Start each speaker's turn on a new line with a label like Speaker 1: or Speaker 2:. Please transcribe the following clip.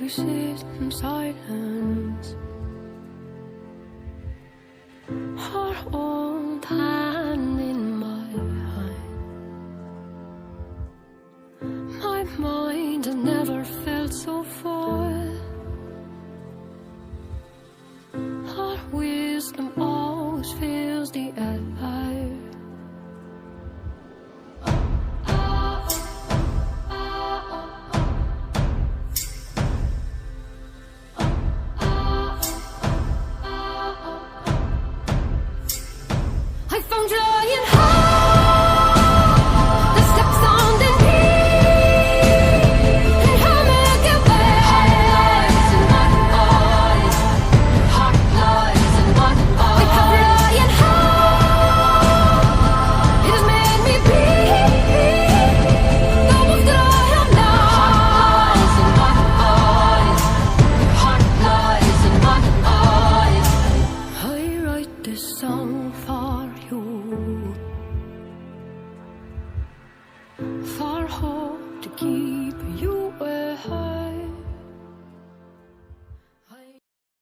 Speaker 1: we sit in silence, our old hand in my hand. My mind has never felt so full. Our wisdom always fills the air. I found joy in heart, the steps on the knee, and how make it way. Heart lies in my eyes, heart lies in my eyes. I have joy in heart, it has made me be the wolf that I am now. Heart lies in my eyes, heart lies in my eyes. I write this song for you, for hope to keep you